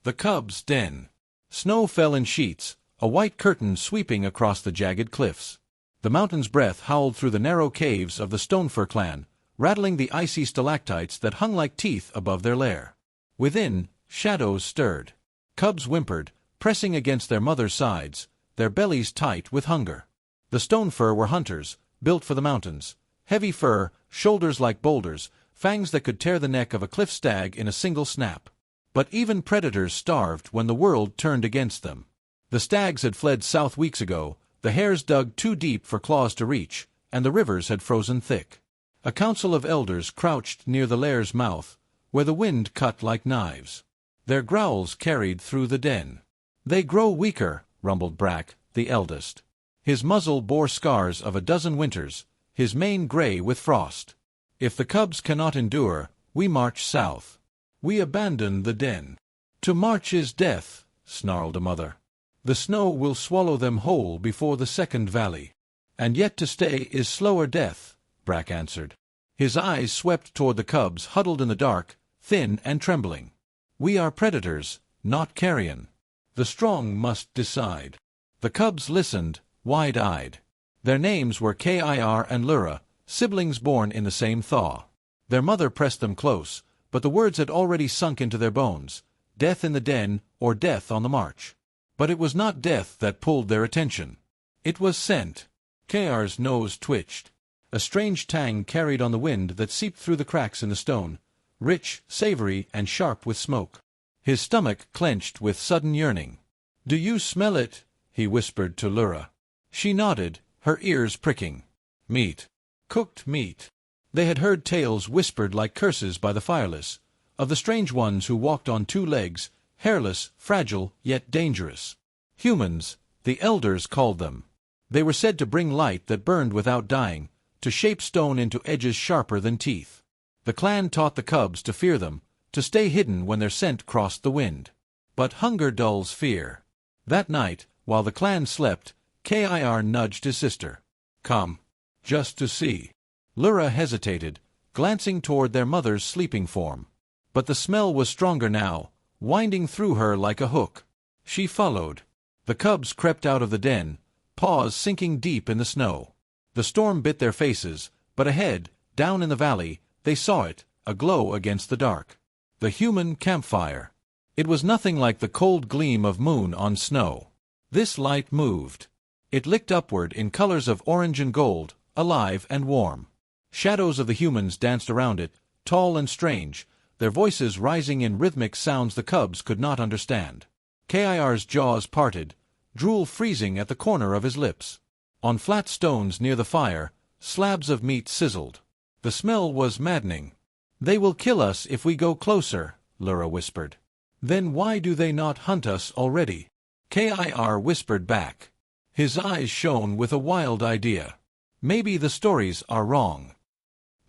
The cubs' den. Snow fell in sheets, a white curtain sweeping across the jagged cliffs. The mountain's breath howled through the narrow caves of the Stonefur clan, rattling the icy stalactites that hung like teeth above their lair. Within, shadows stirred. Cubs whimpered, pressing against their mother's sides, their bellies tight with hunger. The Stonefur were hunters, built for the mountains. Heavy fur, shoulders like boulders, fangs that could tear the neck of a cliff stag in a single snap. But even predators starved when the world turned against them. The stags had fled south weeks ago, the hares dug too deep for claws to reach, and the rivers had frozen thick. A council of elders crouched near the lair's mouth, where the wind cut like knives. Their growls carried through the den. "They grow weaker," rumbled Brack, the eldest. His muzzle bore scars of a dozen winters, his mane gray with frost. "If the cubs cannot endure, we march south. We abandon the den." "To march is death," snarled a mother. "The snow will swallow them whole before the second valley." "And yet to stay is slower death," Brack answered. His eyes swept toward the cubs huddled in the dark, thin and trembling. "We are predators, not carrion. The strong must decide." The cubs listened, wide-eyed. Their names were Kir and Lura, siblings born in the same thaw. Their mother pressed them close, but the words had already sunk into their bones: death in the den or death on the march. But it was not death that pulled their attention. It was scent. Kir's nose twitched. A strange tang carried on the wind that seeped through the cracks in the stone, rich, savory, and sharp with smoke. His stomach clenched with sudden yearning. "Do you smell it?" he whispered to Lura. She nodded, her ears pricking. Meat. Cooked meat. They had heard tales whispered like curses by the fireless, of the strange ones who walked on two legs, hairless, fragile, yet dangerous. Humans, the elders called them. They were said to bring light that burned without dying, to shape stone into edges sharper than teeth. The clan taught the cubs to fear them, to stay hidden when their scent crossed the wind. But hunger dulls fear. That night, while the clan slept, Kir nudged his sister. "Come. Just to see." Lura hesitated, glancing toward their mother's sleeping form. But the smell was stronger now, winding through her like a hook. She followed. The cubs crept out of the den, paws sinking deep in the snow. The storm bit their faces, but ahead, down in the valley, they saw it, aglow against the dark. The human campfire. It was nothing like the cold gleam of moon on snow. This light moved. It licked upward in colors of orange and gold, alive and warm. Shadows of the humans danced around it, tall and strange, their voices rising in rhythmic sounds the cubs could not understand. Kir's jaws parted, drool freezing at the corner of his lips. On flat stones near the fire, slabs of meat sizzled. The smell was maddening. "They will kill us if we go closer," Lura whispered. "Then why do they not hunt us already?" Kir whispered back. His eyes shone with a wild idea. "Maybe the stories are wrong."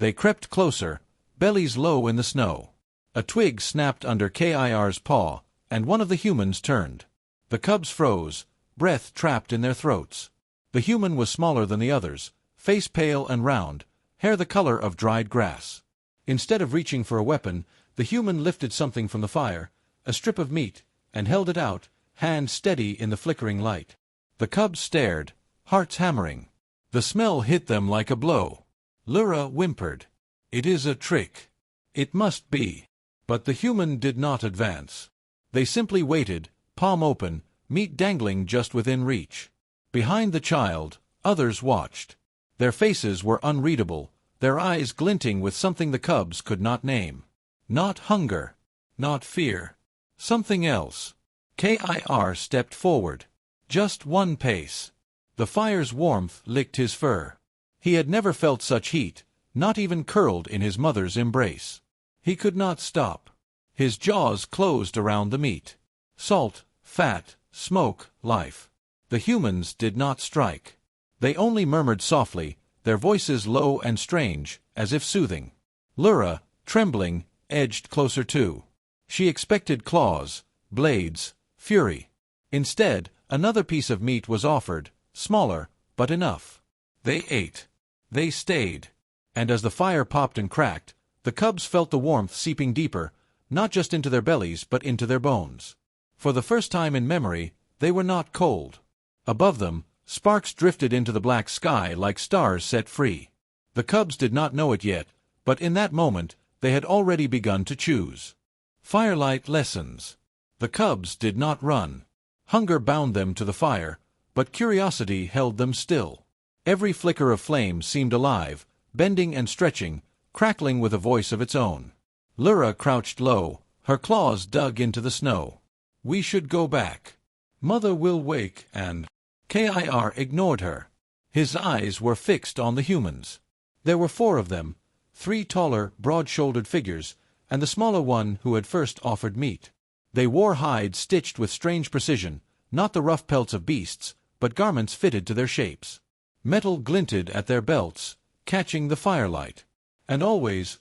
They crept closer, bellies low in the snow. A twig snapped under Kir's paw, and one of the humans turned. The cubs froze, breath trapped in their throats. The human was smaller than the others, face pale and round, hair the color of dried grass. Instead of reaching for a weapon, the human lifted something from the fire, a strip of meat, and held it out, hand steady in the flickering light. The cubs stared, hearts hammering. The smell hit them like a blow. Lura whimpered. "It is a trick. It must be." But the human did not advance. They simply waited, palm open, meat dangling just within reach. Behind the child, others watched. Their faces were unreadable, their eyes glinting with something the cubs could not name. Not hunger. Not fear. Something else. Kir stepped forward. Just one pace. The fire's warmth licked his fur. He had never felt such heat, not even curled in his mother's embrace. He could not stop. His jaws closed around the meat. Salt, fat, smoke, life. The humans did not strike. They only murmured softly, their voices low and strange, as if soothing. Lura, trembling, edged closer too. She expected claws, blades, fury. Instead, another piece of meat was offered, smaller, but enough. They ate. They stayed. And as the fire popped and cracked, the cubs felt the warmth seeping deeper, not just into their bellies but into their bones. For the first time in memory, they were not cold. Above them, sparks drifted into the black sky like stars set free. The cubs did not know it yet, but in that moment, they had already begun to choose. Firelight lessons. The cubs did not run. Hunger bound them to the fire, but curiosity held them still. Every flicker of flame seemed alive, bending and stretching, crackling with a voice of its own. Lair crouched low, her claws dug into the snow. "We should go back. Mother will wake and—" Campfire ignored her. His eyes were fixed on the humans. There were 4 of them, 3 taller, broad-shouldered figures, and the smaller one who had first offered meat. They wore hides stitched with strange precision, not the rough pelts of beasts, but garments fitted to their shapes. Metal glinted at their belts, catching the firelight. And always,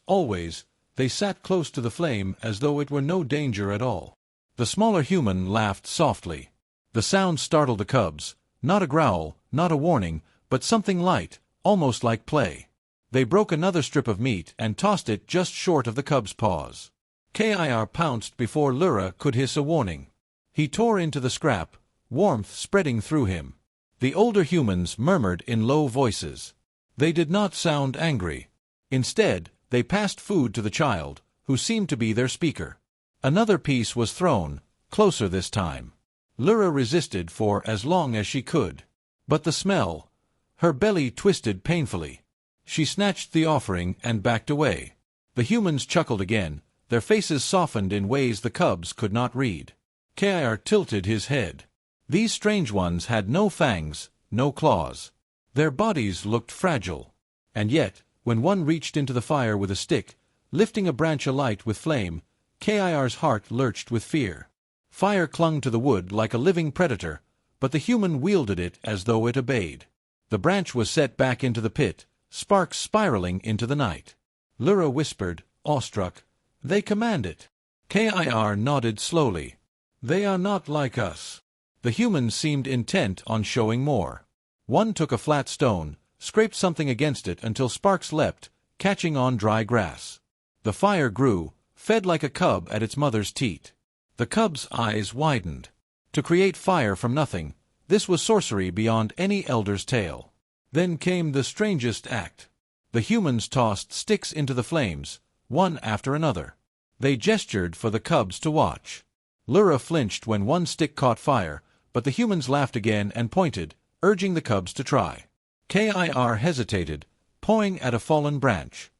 they sat close to the flame as though it were no danger at all. The smaller human laughed softly. The sound startled the cubs, not a growl, not a warning, but something light, almost like play. They broke another strip of meat and tossed it just short of the cub's paws. Campfire pounced before Lair could hiss a warning. He tore into the scrap, warmth spreading through him. The older humans murmured in low voices. They did not sound angry. Instead, they passed food to the child, who seemed to be their speaker. Another piece was thrown, closer this time. Lair resisted for as long as she could. But the smell— her belly twisted painfully. She snatched the offering and backed away. The humans chuckled again, their faces softened in ways the cubs could not read. Campfire tilted his head. These strange ones had no fangs, no claws. Their bodies looked fragile. And yet, when one reached into the fire with a stick, lifting a branch alight with flame, Campfire's heart lurched with fear. Fire clung to the wood like a living predator, but the human wielded it as though it obeyed. The branch was set back into the pit, sparks spiraling into the night. Lair whispered, awestruck, "They command it." Campfire nodded slowly. "They are not like us." The humans seemed intent on showing more. One took a flat stone, scraped something against it until sparks leapt, catching on dry grass. The fire grew, fed like a cub at its mother's teat. The cub's eyes widened. To create fire from nothing, this was sorcery beyond any elder's tale. Then came the strangest act. The humans tossed sticks into the flames, one after another. They gestured for the cubs to watch. Lair flinched when one stick caught fire, but the humans laughed again and pointed, urging the cubs to try. Campfire hesitated, pawing at a fallen branch.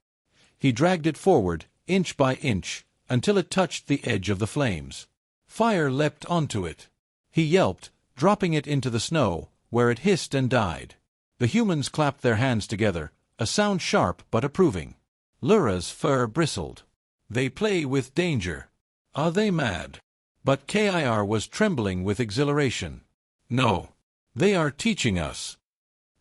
He dragged it forward, inch by inch, until it touched the edge of the flames. Fire leapt onto it. He yelped, dropping it into the snow, where it hissed and died. The humans clapped their hands together, a sound sharp but approving. Lair's fur bristled. "They play with danger. Are they mad?" But Campfire was trembling with exhilaration. "No. They are teaching us."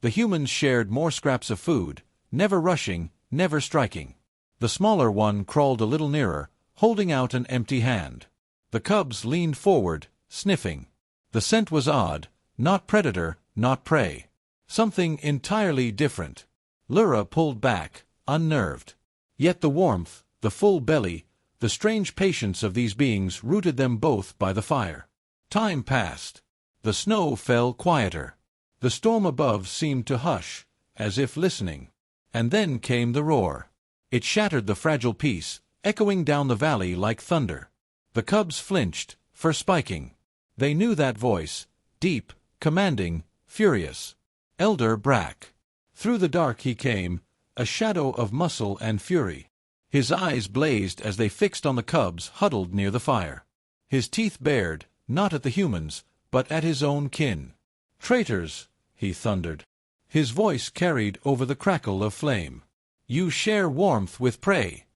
The humans shared more scraps of food, never rushing, never striking. The smaller one crawled a little nearer, holding out an empty hand. The cubs leaned forward, sniffing. The scent was odd, not predator, not prey. Something entirely different. Lair pulled back, unnerved. Yet the warmth, the full belly, the strange patience of these beings rooted them both by the fire. Time passed. The snow fell quieter. The storm above seemed to hush, as if listening. And then came the roar. It shattered the fragile peace, echoing down the valley like thunder. The cubs flinched, for spiking. They knew that voice, deep, commanding, furious. Elder Brack. Through the dark he came, a shadow of muscle and fury. His eyes blazed as they fixed on the cubs huddled near the fire. His teeth bared, not at the humans, but at his own kin. "Traitors!" he thundered. His voice carried over the crackle of flame. "You share warmth with prey."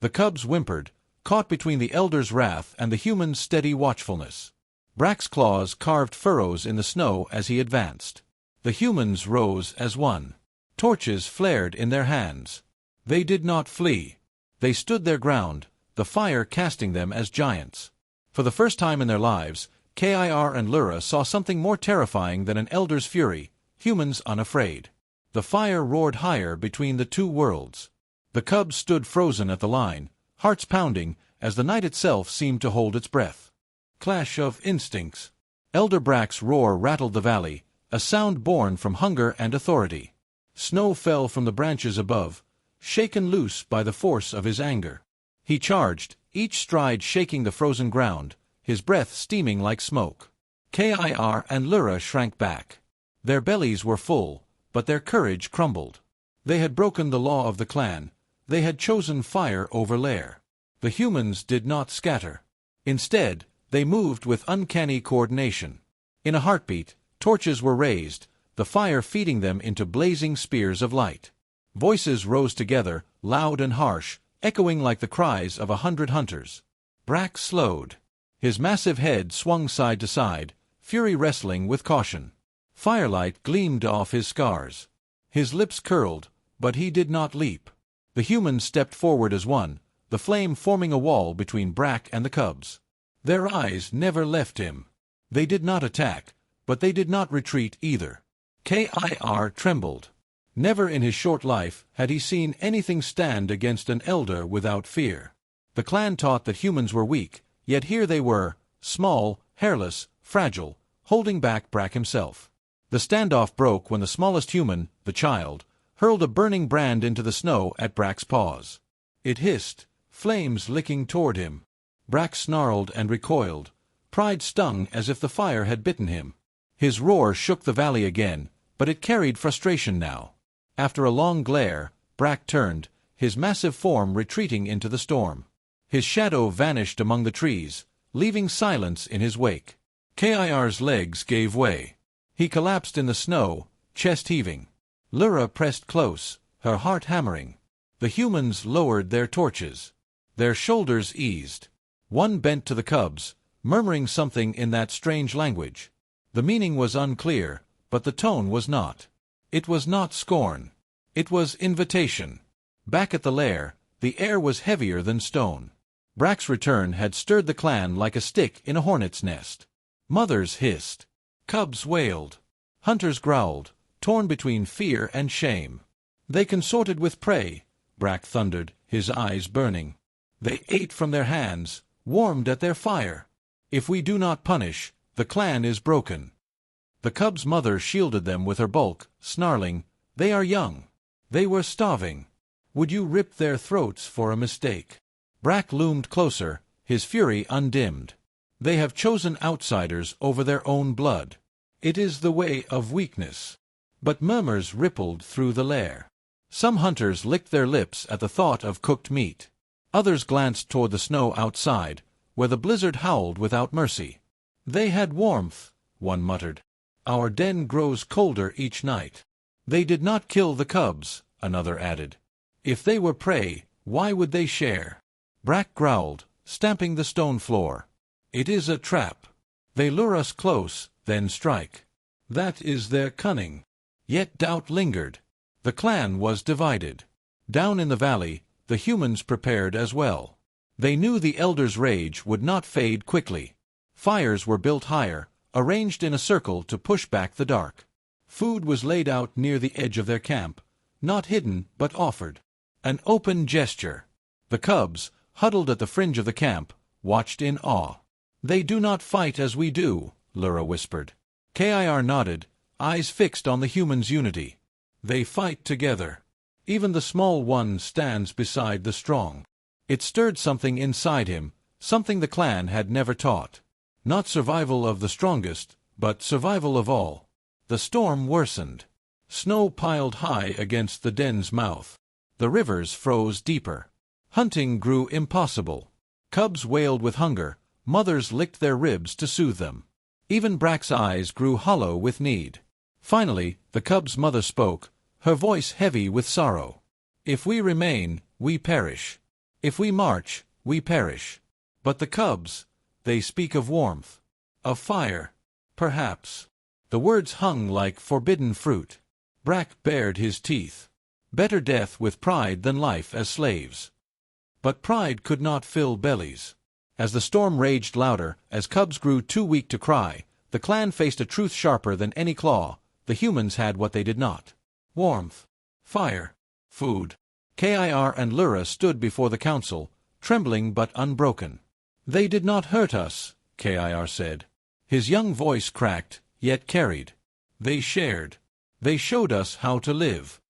The cubs whimpered, caught between the elder's wrath and the human's steady watchfulness. Brack's claws carved furrows in the snow as he advanced. The humans rose as one. Torches flared in their hands. They did not flee. They stood their ground, the fire casting them as giants. For the first time in their lives, Campfire and Lair saw something more terrifying than an elder's fury, humans unafraid. The fire roared higher between the two worlds. The cubs stood frozen at the line, hearts pounding, as the night itself seemed to hold its breath. Clash of instincts. Elder Brack's roar rattled the valley, a sound born from hunger and authority. Snow fell from the branches above, shaken loose by the force of his anger. He charged, each stride shaking the frozen ground, his breath steaming like smoke. Kir and Lair shrank back. Their bellies were full, but their courage crumbled. They had broken the law of the clan. They had chosen fire over Lair. The humans did not scatter. Instead, they moved with uncanny coordination. In a heartbeat, torches were raised, the fire feeding them into blazing spears of light. Voices rose together, loud and harsh, echoing like the cries of 100 hunters. Brack slowed. His massive head swung side to side, fury wrestling with caution. Firelight gleamed off his scars. His lips curled, but he did not leap. The humans stepped forward as one, the flame forming a wall between Brack and the cubs. Their eyes never left him. They did not attack, but they did not retreat either. Kir trembled. Never in his short life had he seen anything stand against an elder without fear. The clan taught that humans were weak, yet here they were, small, hairless, fragile, holding back Brack himself. The standoff broke when the smallest human, the child, hurled a burning brand into the snow at Brack's paws. It hissed, flames licking toward him. Brack snarled and recoiled. Pride stung as if the fire had bitten him. His roar shook the valley again, but it carried frustration now. After a long glare, Brack turned, his massive form retreating into the storm. His shadow vanished among the trees, leaving silence in his wake. Kir's legs gave way. He collapsed in the snow, chest heaving. Lair pressed close, her heart hammering. The humans lowered their torches. Their shoulders eased. One bent to the cubs, murmuring something in that strange language. The meaning was unclear, but the tone was not. It was not scorn. It was invitation. Back at the lair, the air was heavier than stone. Brack's return had stirred the clan like a stick in a hornet's nest. Mothers hissed. Cubs wailed. Hunters growled, torn between fear and shame. They consorted with prey, Brack thundered, his eyes burning. They ate from their hands, warmed at their fire. If we do not punish, the clan is broken. The cub's mother shielded them with her bulk, snarling, "They are young. They were starving. Would you rip their throats for a mistake?" Brack loomed closer, his fury undimmed. They have chosen outsiders over their own blood. It is the way of weakness. But murmurs rippled through the lair. Some hunters licked their lips at the thought of cooked meat. Others glanced toward the snow outside, where the blizzard howled without mercy. "They had warmth," one muttered. "Our den grows colder each night." "They did not kill the cubs," another added. "If they were prey, why would they share?" Brack growled, stamping the stone floor. "It is a trap. They lure us close, then strike. That is their cunning." Yet doubt lingered. The clan was divided. Down in the valley, the humans prepared as well. They knew the elders' rage would not fade quickly. Fires were built higher, arranged in a circle to push back the dark. Food was laid out near the edge of their camp, not hidden but offered. An open gesture. The cubs, huddled at the fringe of the camp, watched in awe. "They do not fight as we do," Lair whispered. Kir nodded, eyes fixed on the humans' unity. "They fight together. Even the small one stands beside the strong." It stirred something inside him, something the clan had never taught. Not survival of the strongest, but survival of all. The storm worsened. Snow piled high against the den's mouth. The rivers froze deeper. Hunting grew impossible. Cubs wailed with hunger, mothers licked their ribs to soothe them. Even Brack's eyes grew hollow with need. Finally, the cub's mother spoke, her voice heavy with sorrow. "If we remain, we perish. If we march, we perish. But the cubs, they speak of warmth, of fire, perhaps." The words hung like forbidden fruit. Brack bared his teeth. Better death with pride than life as slaves. But pride could not fill bellies. As the storm raged louder, as cubs grew too weak to cry, the clan faced a truth sharper than any claw. The humans had what they did not. Warmth. Fire. Food. Kir and Lair stood before the council, trembling but unbroken. "They did not hurt us," Kir said. His young voice cracked, yet carried. They shared. They showed us how to live.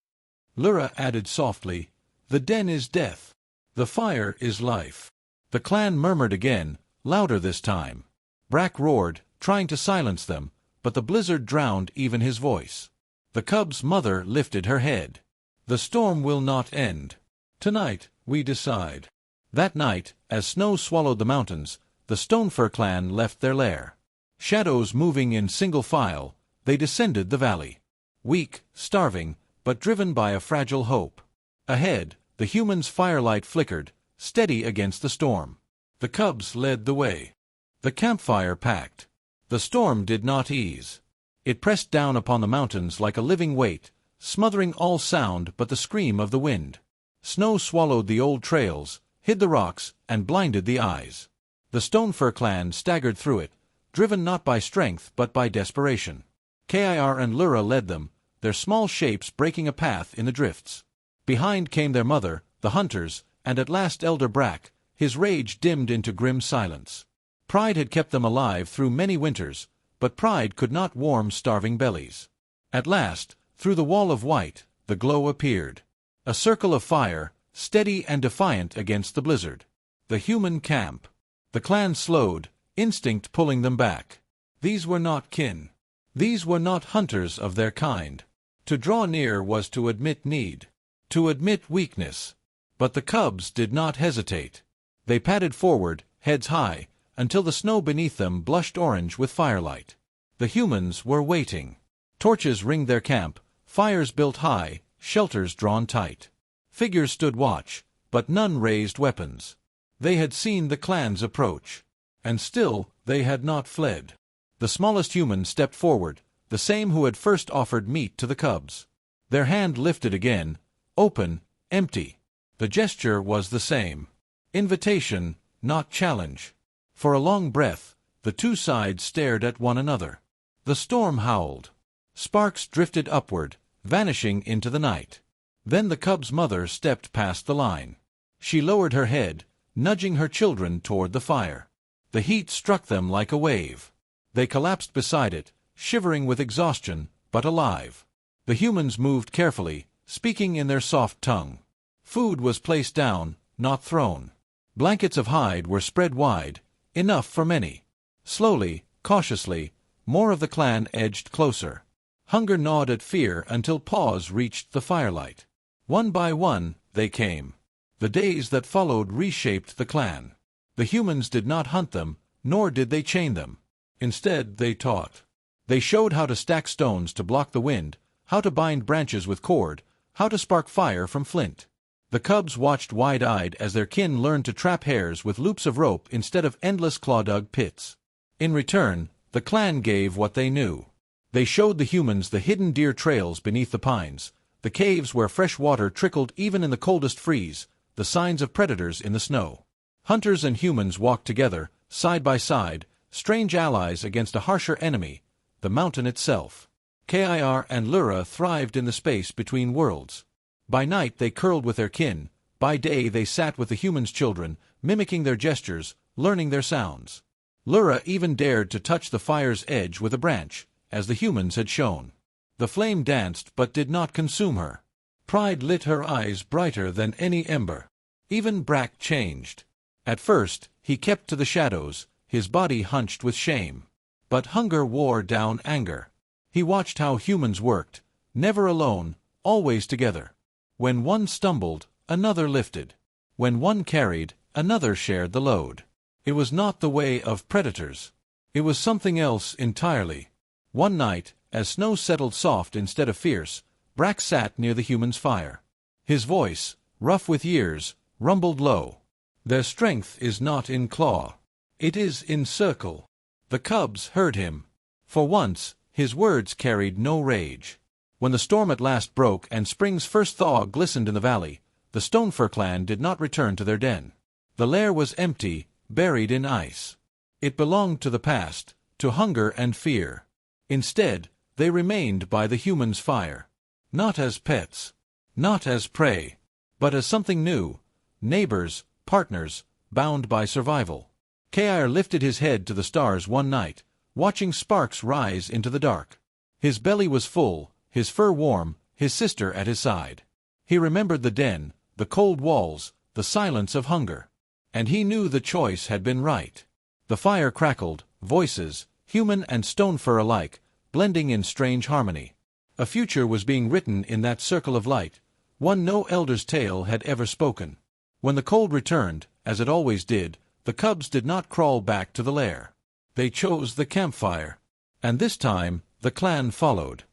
Lura added softly, the den is death. The fire is life. The clan murmured again, louder this time. Brack roared, trying to silence them, but the blizzard drowned even his voice. The cub's mother lifted her head. The storm will not end. Tonight, we decide. That night, as snow swallowed the mountains, the Stonefur clan left their lair. Shadows moving in single file, they descended the valley. Weak, starving, but driven by a fragile hope. Ahead, the humans' firelight flickered, steady against the storm. The cubs led the way. The campfire packed. The storm did not ease. It pressed down upon the mountains like a living weight, smothering all sound but the scream of the wind. Snow swallowed the old trails, hid the rocks, and blinded the eyes. The Stonefur clan staggered through it, driven not by strength but by desperation. Kir and Lura led them, their small shapes breaking a path in the drifts. Behind came their mother, the hunters, and at last Elder Brack, his rage dimmed into grim silence. Pride had kept them alive through many winters, but pride could not warm starving bellies. At last, through the wall of white, the glow appeared. A circle of fire, steady and defiant against the blizzard. The human camp. The clan slowed, instinct pulling them back. These were not kin. These were not hunters of their kind. To draw near was to admit need, to admit weakness. But the cubs did not hesitate. They padded forward, heads high, until the snow beneath them blushed orange with firelight. The humans were waiting. Torches ringed their camp, fires built high, shelters drawn tight. Figures stood watch, but none raised weapons. They had seen the clan's approach. And still they had not fled. The smallest human stepped forward, the same who had first offered meat to the cubs. Their hand lifted again, open, empty. The gesture was the same. Invitation, not challenge. For a long breath, the two sides stared at one another. The storm howled. Sparks drifted upward, vanishing into the night. Then the cub's mother stepped past the line. She lowered her head, nudging her children toward the fire. The heat struck them like a wave. They collapsed beside it, shivering with exhaustion, but alive. The humans moved carefully, speaking in their soft tongue. Food was placed down, not thrown. Blankets of hide were spread wide, enough for many. Slowly, cautiously, more of the clan edged closer. Hunger gnawed at fear until paws reached the firelight. One by one, they came. The days that followed reshaped the clan. The humans did not hunt them, nor did they chain them. Instead, they taught. They showed how to stack stones to block the wind, how to bind branches with cord, how to spark fire from flint. The cubs watched wide-eyed as their kin learned to trap hares with loops of rope instead of endless claw-dug pits. In return, the clan gave what they knew. They showed the humans the hidden deer trails beneath the pines, the caves where fresh water trickled even in the coldest freeze, the signs of predators in the snow. Hunters and humans walked together, side by side, strange allies against a harsher enemy, the mountain itself. Kir and Lura thrived in the space between worlds. By night they curled with their kin, by day they sat with the humans' children, mimicking their gestures, learning their sounds. Lura even dared to touch the fire's edge with a branch, as the humans had shown. The flame danced but did not consume her. Pride lit her eyes brighter than any ember. Even Brack changed. At first, he kept to the shadows, his body hunched with shame. But hunger wore down anger. He watched how humans worked, never alone, always together. When one stumbled, another lifted. When one carried, another shared the load. It was not the way of predators. It was something else entirely. One night, as snow settled soft instead of fierce, Brack sat near the human's fire. His voice, rough with years, rumbled low. Their strength is not in claw. It is in circle. The cubs heard him. For once, his words carried no rage. When the storm at last broke and spring's first thaw glistened in the valley, the Stonefur clan did not return to their den. The lair was empty, buried in ice. It belonged to the past, to hunger and fear. Instead, they remained by the humans' fire. Not as pets, not as prey, but as something new, neighbors, partners, bound by survival. Cair lifted his head to the stars one night, watching sparks rise into the dark. His belly was full, his fur warm, his sister at his side. He remembered the den, the cold walls, the silence of hunger. And he knew the choice had been right. The fire crackled, voices, human and stone fur alike, blending in strange harmony. A future was being written in that circle of light, one no elder's tale had ever spoken. When the cold returned, as it always did, the cubs did not crawl back to the lair. They chose the campfire. And this time, the clan followed.